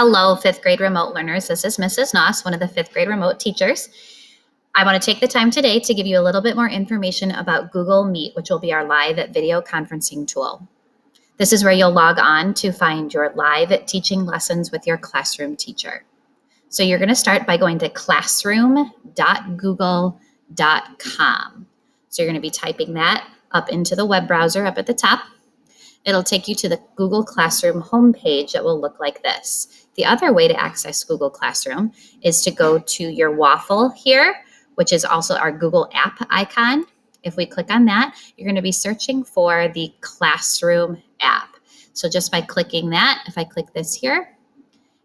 Hello, fifth grade remote learners. This is Mrs. Noss, one of the fifth grade remote teachers. I want to take the time today to give you a little bit more information about Google Meet, which will be our live video conferencing tool. This is where you'll log on to find your live teaching lessons with your classroom teacher. So you're going to start by going to classroom.google.com. So you're going to be typing that up into the web browser up at the top. It'll take you to the Google Classroom homepage that will look like this. The other way to access Google Classroom is to go to your waffle here, which is also our Google app icon. If we click on that, you're going to be searching for the Classroom app. So just by clicking that, if I click this here,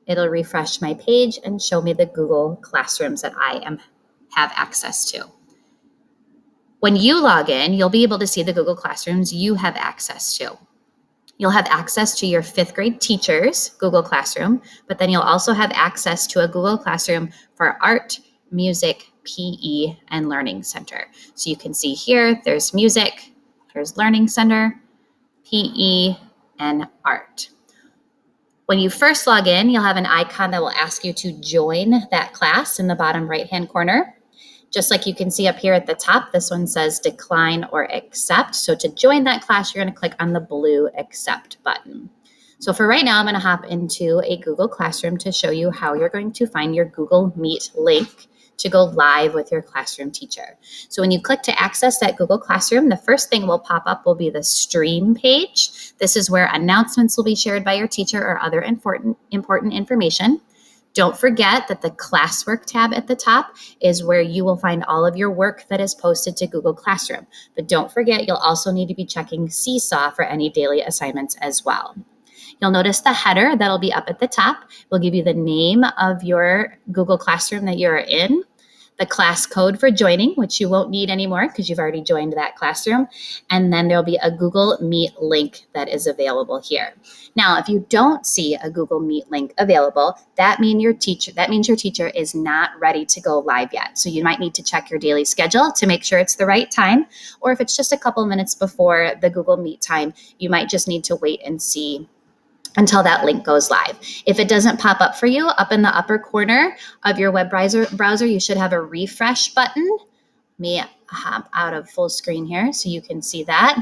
it'll refresh my page and show me the Google Classrooms that I have access to. When you log in, you'll be able to see the Google Classrooms you have access to. You'll have access to your fifth grade teacher's Google Classroom, but then you'll also have access to a Google Classroom for art, music, PE, and Learning Center. So you can see here, there's music, there's Learning Center, PE, and art. When you first log in, you'll have an icon that will ask you to join that class in the bottom right-hand corner. Just like you can see up here at the top, this one says decline or accept. So to join that class, you're going to click on the blue accept button. So for right now, I'm going to hop into a Google Classroom to show you how you're going to find your Google Meet link to go live with your classroom teacher. So when you click to access that Google Classroom, the first thing will pop up will be the stream page. This is where announcements will be shared by your teacher or other important information. Don't forget that the classwork tab at the top is where you will find all of your work that is posted to Google Classroom. But don't forget, you'll also need to be checking Seesaw for any daily assignments as well. You'll notice the header that'll be up at the top will give you the name of your Google Classroom that you're in, the class code for joining, which you won't need anymore because you've already joined that classroom, and then there'll be a Google Meet link that is available here. Now, if you don't see a Google Meet link available, that means your teacher is not ready to go live yet. So you might need to check your daily schedule to make sure it's the right time, or if it's just a couple minutes before the Google Meet time, you might just need to wait and see until that link goes live. If it doesn't pop up for you, up in the upper corner of your web browser, you should have a refresh button. Let me hop out of full screen here so you can see that.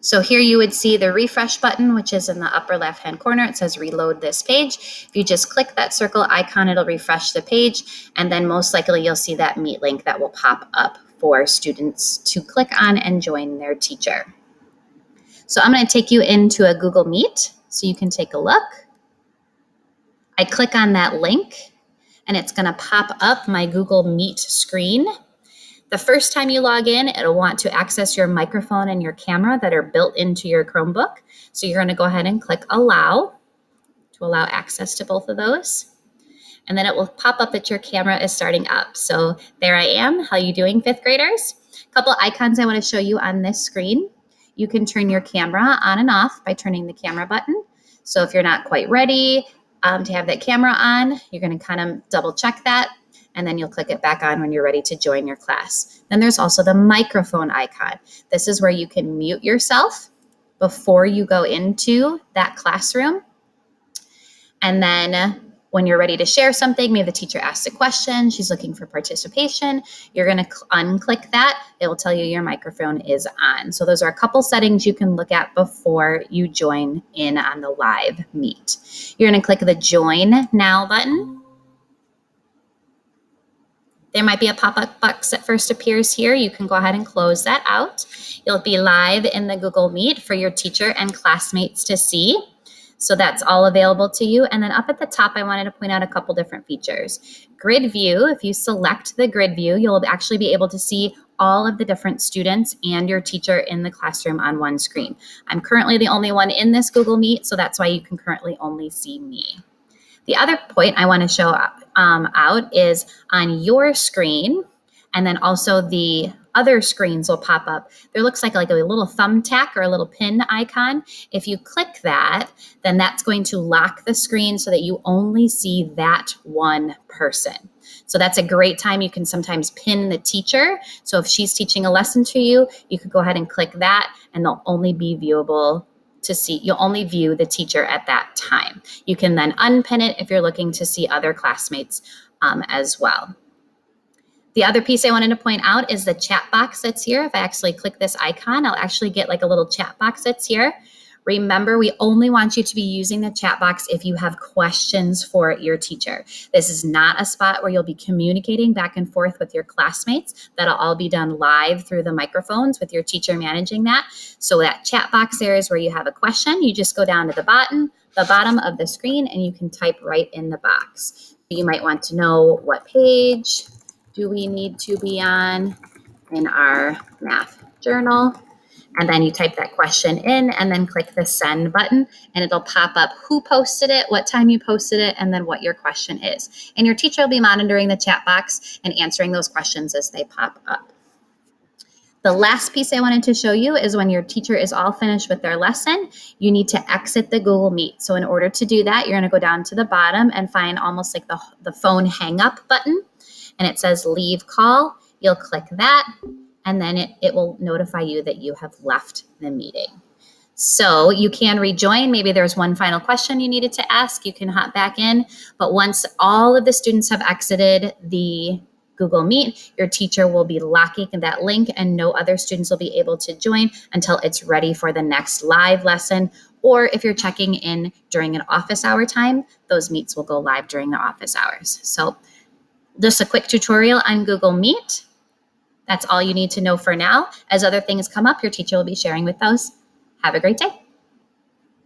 So here you would see the refresh button, which is in the upper left-hand corner. It says reload this page. If you just click that circle icon, it'll refresh the page, and then most likely you'll see that Meet link that will pop up for students to click on and join their teacher. So I'm going to take you into a Google Meet so you can take a look. I click on that link and it's going to pop up my Google Meet screen. The first time you log in, it'll want to access your microphone and your camera that are built into your Chromebook. So you're going to go ahead and click allow to allow access to both of those. And then it will pop up that your camera is starting up. So there I am. How you doing, fifth graders? A couple icons I want to show you on this screen. You can turn your camera on and off by turning the camera button. So if you're not quite ready to have that camera on, you're going to kind of double check that, and then you'll click it back on when you're ready to join your class. Then there's also the microphone icon. This is where you can mute yourself before you go into that classroom. And then when you're ready to share something, maybe the teacher asks a question, she's looking for participation, you're going to unclick that. It will tell you your microphone is on. So those are a couple settings you can look at before you join in on the live Meet. You're going to click the Join Now button. There might be a pop-up box that first appears here. You can go ahead and close that out. You'll be live in the Google Meet for your teacher and classmates to see. So that's all available to you. And then up at the top, I wanted to point out a couple different features. Grid view, if you select the grid view, you'll actually be able to see all of the different students and your teacher in the classroom on one screen. I'm currently the only one in this Google Meet, so that's why you can currently only see me. The other point I want to show out is on your screen, And then also the other screens will pop up. There looks like a little thumbtack or a little pin icon. If you click that, then that's going to lock the screen so that you only see that one person. So that's a great time. You can sometimes pin the teacher. So if she's teaching a lesson to you, you could go ahead and click that, and they'll only be viewable to see. You'll only view the teacher at that time. You can then unpin it if you're looking to see other classmates as well. The other piece I wanted to point out is the chat box that's here. If I actually click this icon, I'll actually get like a little chat box that's here. Remember, we only want you to be using the chat box if you have questions for your teacher. This is not a spot where you'll be communicating back and forth with your classmates. That'll all be done live through the microphones with your teacher managing that. So that chat box there is where you have a question. You just go down to the bottom of the screen, and you can type right in the box. You might want to know, what page do we need to be on in our math journal? And then you type that question in and then click the send button, and it'll pop up who posted it, what time you posted it, and then what your question is. And your teacher will be monitoring the chat box and answering those questions as they pop up. The last piece I wanted to show you is when your teacher is all finished with their lesson, you need to exit the Google Meet. So in order to do that, you're going to go down to the bottom and find almost like the phone hang up button, and it says leave call. You'll click that, and then it will notify you that you have left the meeting. So you can rejoin. Maybe there's one final question you needed to ask. You can hop back in. But once all of the students have exited the Google Meet, your teacher will be locking that link, and no other students will be able to join until it's ready for the next live lesson. Or if you're checking in during an office hour time, those meets will go live during the office hours. So just a quick tutorial on Google Meet. That's all you need to know for now. As other things come up, your teacher will be sharing with those. Have a great day.